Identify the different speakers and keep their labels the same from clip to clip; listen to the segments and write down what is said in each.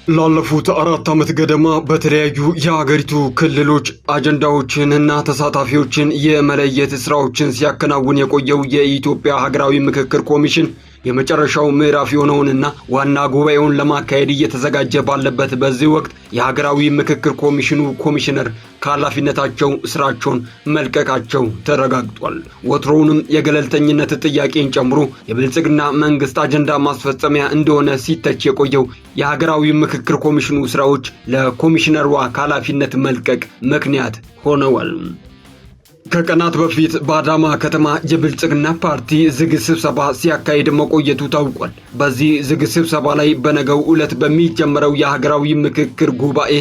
Speaker 1: ላለፉት 4 ዓመት ገደማ በተለያዩ የሀገሪቱ ክልሎች አጀንዳዎችንና ተሳታፊዎችን የመለየት ስራዎችን ሲያከናውን የቆየው የኢትዮጵያ ሀገራዊ ምክክር ኮሚሽን የመጨረሻው ምዕራፍ የሆነውንና ዋና ጉባኤውን ለማካሄድ እየተዘጋጀ ባለበት በዚህ ወቅት የሀገራዊ ምክክር ኮሚሽኑ ኮሚሽነር ከኃላፊነታቸው ስራቸውን መልቀቃቸው ተረጋግጧል። ወትሮውንም የገለልተኝነት ጥያቄን ጨምሮ የብልጽግና መንግስት አጀንዳ ማስፈጸሚያ እንደሆነ ሲተች የቆየው የሀገራዊ ምክክር ኮሚሽኑ ስራዎች ለኮሚሽነሯ ከኃላፊነት መልቀቅ ምክንያት ሆነዋል። ከቀናት በፊት በአዳማ ከተማ የብልጽግና ፓርቲ ዝግ ስብሰባ ሲያካሂድ መቆየቱ ታውቋል። በዚህ ዝግ ስብሰባ ላይ በነገው ዕለት በሚጀምረው የሀገራዊ ምክክር ጉባኤ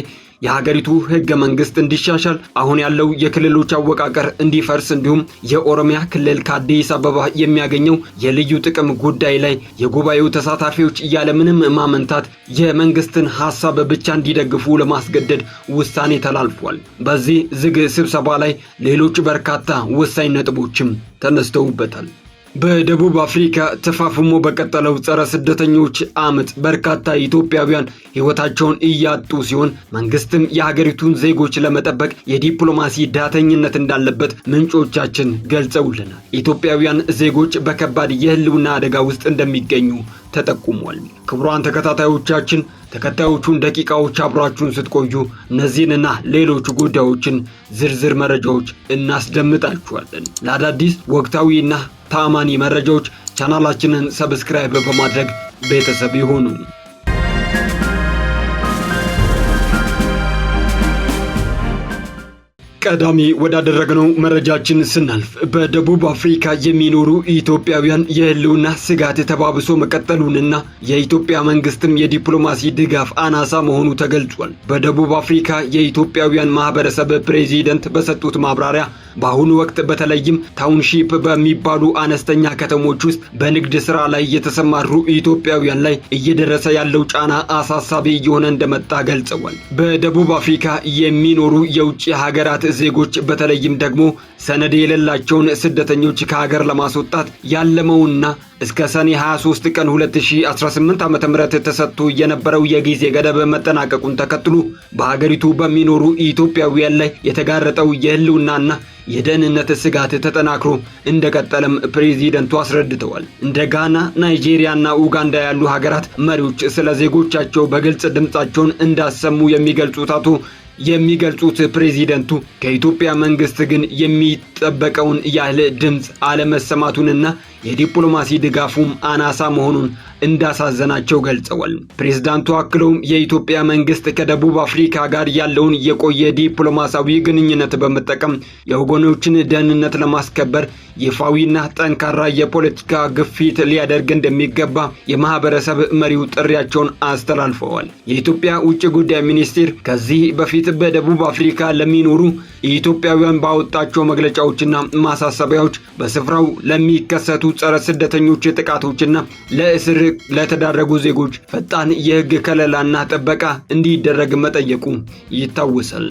Speaker 1: የሀገሪቱ ህገ መንግስት እንዲሻሻል፣ አሁን ያለው የክልሎች አወቃቀር እንዲፈርስ እንዲሁም የኦሮሚያ ክልል ከአዲስ አበባ የሚያገኘው የልዩ ጥቅም ጉዳይ ላይ የጉባኤው ተሳታፊዎች ያለምንም ማመንታት የመንግስትን ሐሳብ ብቻ እንዲደግፉ ለማስገደድ ውሳኔ ተላልፏል። በዚህ ዝግ ስብሰባ ላይ ሌሎች በርካታ ወሳኝ ነጥቦችም ተነስተውበታል። በደቡብ አፍሪካ ተፋፍሞ በቀጠለው ጸረ ስደተኞች አመጽ በርካታ ኢትዮጵያውያን ህይወታቸውን እያጡ ሲሆን መንግስትም የሀገሪቱን ዜጎች ለመጠበቅ የዲፕሎማሲ ዳተኝነት እንዳለበት ምንጮቻችን ገልጸውልናል። ኢትዮጵያውያን ዜጎች በከባድ የህልውና አደጋ ውስጥ እንደሚገኙ ተጠቁሟል። ክቡራን ተከታታዮቻችን ተከታዮቹን ደቂቃዎች አብራችሁን ስትቆዩ እነዚህንና ሌሎች ጉዳዮችን ዝርዝር መረጃዎች እናስደምጣችኋለን። ለአዳዲስ ወቅታዊና ታማኒ መረጃዎች ቻናላችንን ሰብስክራይብ በማድረግ ቤተሰብ ይሁኑ። ቀዳሚ ወዳደረግነው መረጃችን ስናልፍ በደቡብ አፍሪካ የሚኖሩ ኢትዮጵያውያን የህልውና ስጋት ተባብሶ መቀጠሉንና የኢትዮጵያ መንግስትም የዲፕሎማሲ ድጋፍ አናሳ መሆኑ ተገልጿል። በደቡብ አፍሪካ የኢትዮጵያውያን ማህበረሰብ ፕሬዚደንት በሰጡት ማብራሪያ በአሁኑ ወቅት በተለይም ታውንሺፕ በሚባሉ አነስተኛ ከተሞች ውስጥ በንግድ ስራ ላይ የተሰማሩ ኢትዮጵያውያን ላይ እየደረሰ ያለው ጫና አሳሳቢ እየሆነ እንደመጣ ገልጸዋል። በደቡብ አፍሪካ የሚኖሩ የውጭ ሀገራት ዜጎች በተለይም ደግሞ ሰነድ የሌላቸውን ስደተኞች ከሀገር ለማስወጣት ያለመውና እስከ ሰኔ 23 ቀን 2018 ዓ.ም ተሰጥቶ የነበረው የጊዜ ገደብ መጠናቀቁን ተከትሎ በሀገሪቱ በሚኖሩ ኢትዮጵያውያን ላይ የተጋረጠው የህልውናና የደህንነት ስጋት ተጠናክሮ እንደቀጠለም ፕሬዚደንቱ አስረድተዋል። እንደ ጋና፣ ናይጄሪያና ኡጋንዳ ያሉ ሀገራት መሪዎች ስለ ዜጎቻቸው በግልጽ ድምጻቸውን እንዳሰሙ የሚገልጹት ፕሬዚደንቱ ከኢትዮጵያ መንግስት ግን የሚጠበቀውን ያህል ድምጽ አለመሰማቱንና የዲፕሎማሲ ድጋፉም አናሳ መሆኑን እንዳሳዘናቸው ገልጸዋል። ፕሬዝዳንቱ አክለውም የኢትዮጵያ መንግስት ከደቡብ አፍሪካ ጋር ያለውን የቆየ ዲፕሎማሲያዊ ግንኙነት በመጠቀም የወገኖችን ደህንነት ለማስከበር ይፋዊና ጠንካራ የፖለቲካ ግፊት ሊያደርግ እንደሚገባ የማህበረሰብ መሪው ጥሪያቸውን አስተላልፈዋል። የኢትዮጵያ ውጭ ጉዳይ ሚኒስቴር ከዚህ በፊት በደቡብ አፍሪካ ለሚኖሩ ኢትዮጵያውያን ባወጣቸው መግለጫዎችና ማሳሰቢያዎች በስፍራው ለሚከሰቱ ጸረ ስደተኞች ጥቃቶችና ለእስር ለተዳረጉ ዜጎች ፈጣን የህግ ከለላና ጥበቃ እንዲደረግ መጠየቁ ይታወሳል።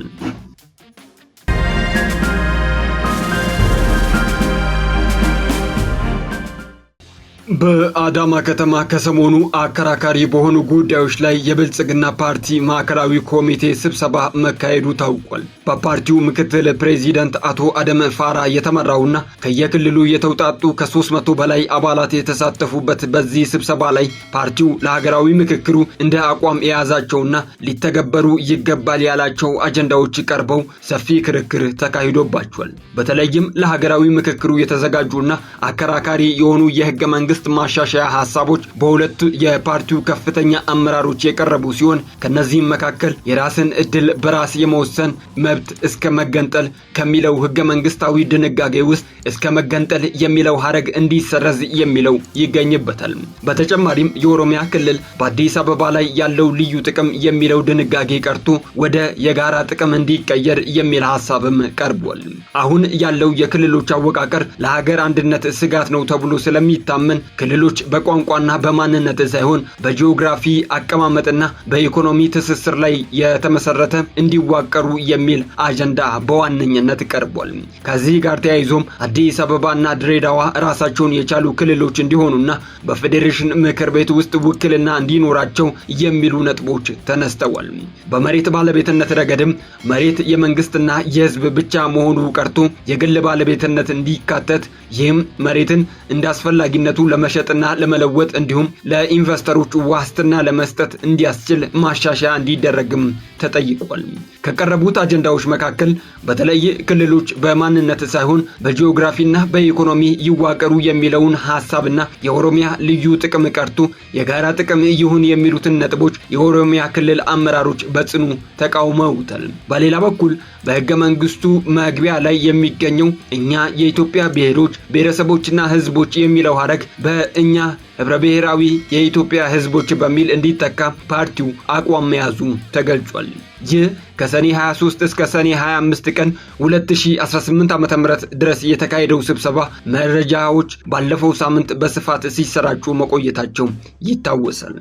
Speaker 1: በአዳማ ከተማ ከሰሞኑ አከራካሪ በሆኑ ጉዳዮች ላይ የብልጽግና ፓርቲ ማዕከላዊ ኮሚቴ ስብሰባ መካሄዱ ታውቋል። በፓርቲው ምክትል ፕሬዚዳንት አቶ አደም ፋራ የተመራውና ከየክልሉ የተውጣጡ ከ300 በላይ አባላት የተሳተፉበት በዚህ ስብሰባ ላይ ፓርቲው ለሀገራዊ ምክክሩ እንደ አቋም የያዛቸውና ሊተገበሩ ይገባል ያላቸው አጀንዳዎች ቀርበው ሰፊ ክርክር ተካሂዶባቸዋል። በተለይም ለሀገራዊ ምክክሩ የተዘጋጁና አከራካሪ የሆኑ የህገ መንግስት ማሻሻያ ሐሳቦች በሁለት የፓርቲው ከፍተኛ አመራሮች የቀረቡ ሲሆን ከነዚህም መካከል የራስን እድል በራስ የመወሰን መብት እስከ መገንጠል ከሚለው ህገ መንግስታዊ ድንጋጌ ውስጥ እስከ መገንጠል የሚለው ሐረግ እንዲሰረዝ የሚለው ይገኝበታል። በተጨማሪም የኦሮሚያ ክልል በአዲስ አበባ ላይ ያለው ልዩ ጥቅም የሚለው ድንጋጌ ቀርቶ ወደ የጋራ ጥቅም እንዲቀየር የሚል ሐሳብም ቀርቧል። አሁን ያለው የክልሎች አወቃቀር ለሀገር አንድነት ስጋት ነው ተብሎ ስለሚታመን ክልሎች በቋንቋና በማንነት ሳይሆን በጂኦግራፊ አቀማመጥና በኢኮኖሚ ትስስር ላይ የተመሰረተ እንዲዋቀሩ የሚል አጀንዳ በዋነኝነት ቀርቧል። ከዚህ ጋር ተያይዞም አዲስ አበባና ድሬዳዋ ራሳቸውን የቻሉ ክልሎች እንዲሆኑና በፌዴሬሽን ምክር ቤት ውስጥ ውክልና እንዲኖራቸው የሚሉ ነጥቦች ተነስተዋል። በመሬት ባለቤትነት ረገድም መሬት የመንግስትና የህዝብ ብቻ መሆኑ ቀርቶ የግል ባለቤትነት እንዲካተት፣ ይህም መሬትን እንዳስፈላጊነቱ ለመሸጥና ለመለወጥ እንዲሁም ለኢንቨስተሮች ዋስትና ለመስጠት እንዲያስችል ማሻሻያ እንዲደረግም ተጠይቋል። ከቀረቡት አጀንዳዎች መካከል በተለይ ክልሎች በማንነት ሳይሆን በጂኦግራፊና በኢኮኖሚ ይዋቀሩ የሚለውን ሐሳብና የኦሮሚያ ልዩ ጥቅም ቀርቶ የጋራ ጥቅም ይሁን የሚሉትን ነጥቦች የኦሮሚያ ክልል አመራሮች በጽኑ ተቃውመውታል። በሌላ በኩል በሕገ መንግስቱ መግቢያ ላይ የሚገኘው እኛ የኢትዮጵያ ብሔሮች ብሔረሰቦችና ህዝቦች የሚለው ሐረግ በእኛ ህብረ ብሔራዊ የኢትዮጵያ ህዝቦች በሚል እንዲተካ ፓርቲው አቋም መያዙ ተገልጿል። ይህ ከሰኔ 23 እስከ ሰኔ 25 ቀን 2018 ዓ.ም ድረስ የተካሄደው ስብሰባ መረጃዎች ባለፈው ሳምንት በስፋት ሲሰራጩ መቆየታቸው ይታወሳል።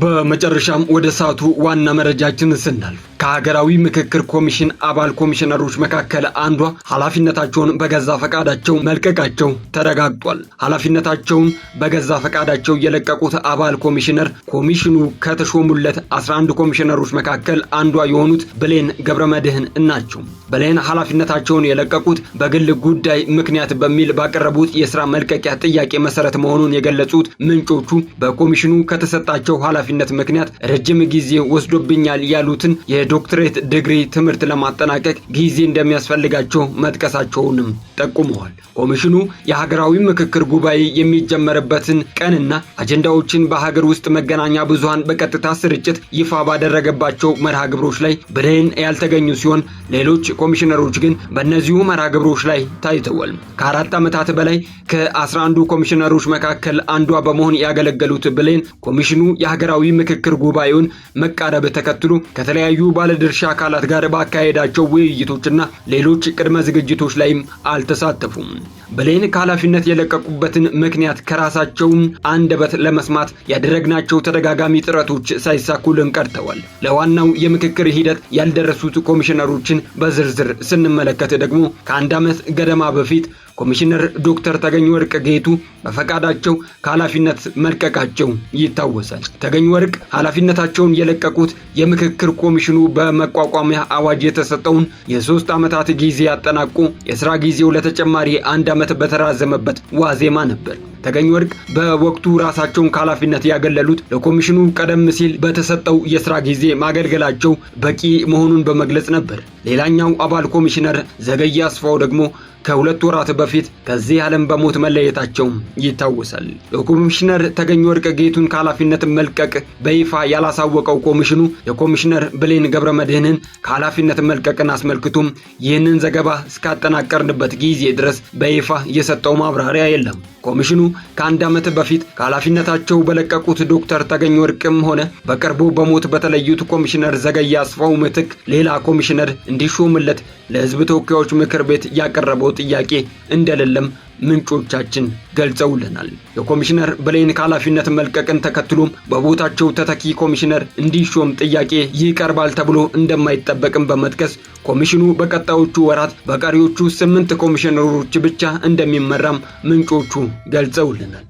Speaker 1: በመጨረሻም ወደ ሰዓቱ ዋና መረጃችን ስናልፍ ከሀገራዊ ምክክር ኮሚሽን አባል ኮሚሽነሮች መካከል አንዷ ኃላፊነታቸውን በገዛ ፈቃዳቸው መልቀቃቸው ተረጋግጧል። ኃላፊነታቸውን በገዛ ፈቃዳቸው የለቀቁት አባል ኮሚሽነር ኮሚሽኑ ከተሾሙለት 11 ኮሚሽነሮች መካከል አንዷ የሆኑት ብሌን ገብረመድህን ናቸው። ብሌን ኃላፊነታቸውን የለቀቁት በግል ጉዳይ ምክንያት በሚል ባቀረቡት የስራ መልቀቂያ ጥያቄ መሰረት መሆኑን የገለጹት ምንጮቹ በኮሚሽኑ ከተሰጣቸው ኃላፊነት ምክንያት ረጅም ጊዜ ወስዶብኛል ያሉትን የዶክትሬት ዲግሪ ትምህርት ለማጠናቀቅ ጊዜ እንደሚያስፈልጋቸው መጥቀሳቸውንም ጠቁመዋል። ኮሚሽኑ የሀገራዊ ምክክር ጉባኤ የሚጀመርበትን ቀንና አጀንዳዎችን በሀገር ውስጥ መገናኛ ብዙሃን በቀጥታ ስርጭት ይፋ ባደረገባቸው መርሃ ግብሮች ላይ ብሌን ያልተገኙ ሲሆን ሌሎች ኮሚሽነሮች ግን በእነዚሁ መርሃ ግብሮች ላይ ታይተዋል። ከ4 ዓመታት በላይ ከ11 ኮሚሽነሮች መካከል አንዷ በመሆን ያገለገሉት ብሌን ኮሚሽኑ የሀገራዊ ምክክር ጉባኤውን መቃረብ ተከትሎ ከተለያዩ ባለድርሻ አካላት ጋር ባካሄዳቸው ውይይቶችና ሌሎች ቅድመ ዝግጅቶች ላይም አልተሳተፉም። ብሌን ከኃላፊነት የለቀቁበትን ምክንያት ከራሳቸውን አንደበት ለመስማት ያደረግናቸው ተደጋጋሚ ጥረቶች ሳይሳኩልን ቀርተዋል። ለዋናው የምክክር ሂደት ያልደረሱት ኮሚሽነሮችን በዝርዝር ስንመለከት ደግሞ ከ1 ዓመት ገደማ በፊት ኮሚሽነር ዶክተር ተገኝ ወርቅ ጌቱ በፈቃዳቸው ከኃላፊነት መልቀቃቸው ይታወሳል። ተገኝ ወርቅ ኃላፊነታቸውን የለቀቁት የምክክር ኮሚሽኑ በመቋቋሚያ አዋጅ የተሰጠውን የ3 ዓመታት ጊዜ ያጠናቁ የሥራ ጊዜው ለተጨማሪ 1 ዓመት በተራዘመበት ዋዜማ ነበር። ተገኝ ወርቅ በወቅቱ ራሳቸውን ከኃላፊነት ያገለሉት ለኮሚሽኑ ቀደም ሲል በተሰጠው የሥራ ጊዜ ማገልገላቸው በቂ መሆኑን በመግለጽ ነበር። ሌላኛው አባል ኮሚሽነር ዘገየ አስፋው ደግሞ ከ2 ወራት በፊት ከዚህ ዓለም በሞት መለየታቸው ይታወሳል። የኮሚሽነር ተገኝ ወርቅ ጌቱን ከኃላፊነት መልቀቅ በይፋ ያላሳወቀው ኮሚሽኑ የኮሚሽነር ብሌን ገብረመድህንን ከኃላፊነት መልቀቅን አስመልክቶም ይህንን ዘገባ እስካጠናቀርንበት ጊዜ ድረስ በይፋ የሰጠው ማብራሪያ የለም። ኮሚሽኑ ከ1 ዓመት በፊት ከኃላፊነታቸው በለቀቁት ዶክተር ተገኝ ወርቅም ሆነ በቅርቡ በሞት በተለዩት ኮሚሽነር ዘገየ አስፋው ምትክ ሌላ ኮሚሽነር እንዲሾምለት ለሕዝብ ተወካዮች ምክር ቤት ያቀረበው ጥያቄ እንደሌለም ምንጮቻችን ገልጸውልናል። የኮሚሽነር ብሌን ከኃላፊነት መልቀቅን ተከትሎም በቦታቸው ተተኪ ኮሚሽነር እንዲሾም ጥያቄ ይቀርባል ተብሎ እንደማይጠበቅም በመጥቀስ ኮሚሽኑ በቀጣዮቹ ወራት በቀሪዎቹ 8 ኮሚሽነሮች ብቻ እንደሚመራም ምንጮቹ ገልጸውልናል።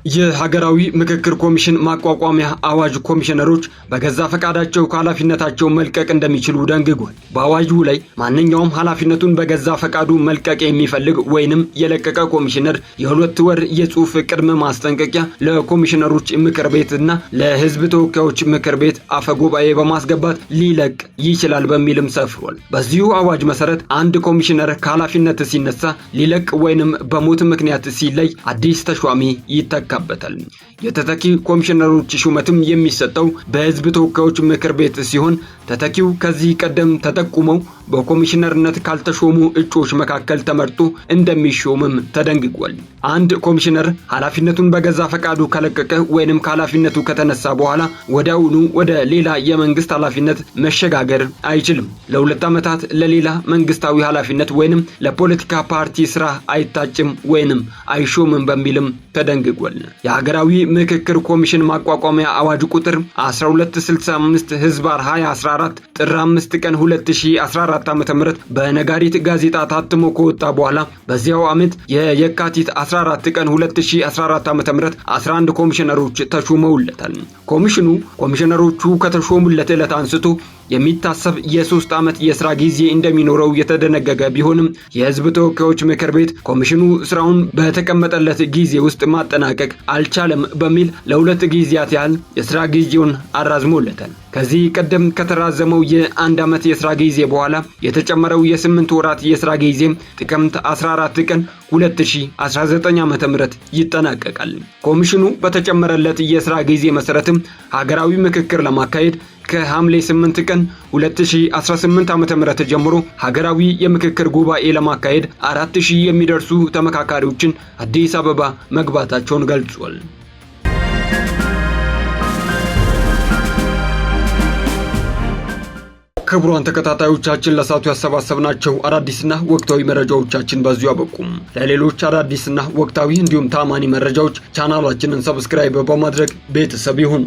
Speaker 1: የሀገራዊ ምክክር ኮሚሽን ማቋቋሚያ አዋጅ ኮሚሽነሮች በገዛ ፈቃዳቸው ከኃላፊነታቸው መልቀቅ እንደሚችሉ ደንግጓል። በአዋጁ ላይ ማንኛውም ኃላፊነቱን በገዛ ፈቃዱ መልቀቅ የሚፈልግ ወይንም የለቀቀ ኮሚሽነር የ2 ወር የጽሑፍ ቅድመ ማስጠንቀቂያ ለኮሚሽነሮች ምክር ቤትና ለሕዝብ ተወካዮች ምክር ቤት አፈ ጉባኤ በማስገባት ሊለቅ ይችላል በሚልም ሰፍሯል። በዚሁ አዋጅ መሰረት አንድ ኮሚሽነር ከኃላፊነት ሲነሳ ሊለቅ ወይንም በሞት ምክንያት ሲለይ አዲስ ተሿሚ ይተካል። የተተኪ ኮሚሽነሮች ሹመትም የሚሰጠው በህዝብ ተወካዮች ምክር ቤት ሲሆን ተተኪው ከዚህ ቀደም ተጠቁመው በኮሚሽነርነት ካልተሾሙ እጩዎች መካከል ተመርጦ እንደሚሾምም ተደንግጓል። አንድ ኮሚሽነር ኃላፊነቱን በገዛ ፈቃዱ ከለቀቀ ወይንም ከኃላፊነቱ ከተነሳ በኋላ ወዲያውኑ ወደ ሌላ የመንግስት ኃላፊነት መሸጋገር አይችልም። ለ2 ዓመታት ለሌላ መንግስታዊ ኃላፊነት ወይንም ለፖለቲካ ፓርቲ ስራ አይታጭም ወይንም አይሾምም በሚልም ተደንግጓል። የሀገራዊ ምክክር ኮሚሽን ማቋቋሚያ አዋጅ ቁጥር 1265/2014 ጥር 5 ቀን 2014 ዓ.ም በነጋሪት ጋዜጣ ታትሞ ከወጣ በኋላ በዚያው ዓመት የካቲት 14 ቀን 2014 ዓ.ም 11 ኮሚሽነሮች ተሾመውለታል። ኮሚሽነሮቹ ከተሾሙለት ዕለት አንስቶ የሚታሰብ የ3 ዓመት የሥራ ጊዜ እንደሚኖረው የተደነገገ ቢሆንም የህዝብ ተወካዮች ምክር ቤት ኮሚሽኑ ስራውን በተቀመጠለት ጊዜ ውስጥ ማጠናቀቅ አልቻለም በሚል ለ2 ጊዜያት ያህል የሥራ ጊዜውን አራዝሞለታል። ከዚህ ቀደም ከተራዘመው የ1 ዓመት የሥራ ጊዜ በኋላ የተጨመረው የ8 ወራት የሥራ ጊዜ ጥቅምት 14 ቀን 2019 ዓ.ም ይጠናቀቃል። ኮሚሽኑ በተጨመረለት የሥራ ጊዜ መሰረትም ሀገራዊ ምክክር ለማካሄድ ከሐምሌ 8 ቀን 2018 ዓ.ም ጀምሮ ሀገራዊ የምክክር ጉባኤ ለማካሄድ 4000 የሚደርሱ ተመካካሪዎችን አዲስ አበባ መግባታቸውን ገልጿል። ክቡራን ተከታታዮቻችን ለሳቱ ያሰባሰብናቸው አዳዲስና ወቅታዊ መረጃዎቻችን በዚሁ አበቁም። ለሌሎች አዳዲስና ወቅታዊ እንዲሁም ታማኒ መረጃዎች ቻናላችንን ሰብስክራይብ በማድረግ ቤተሰብ ይሁኑ።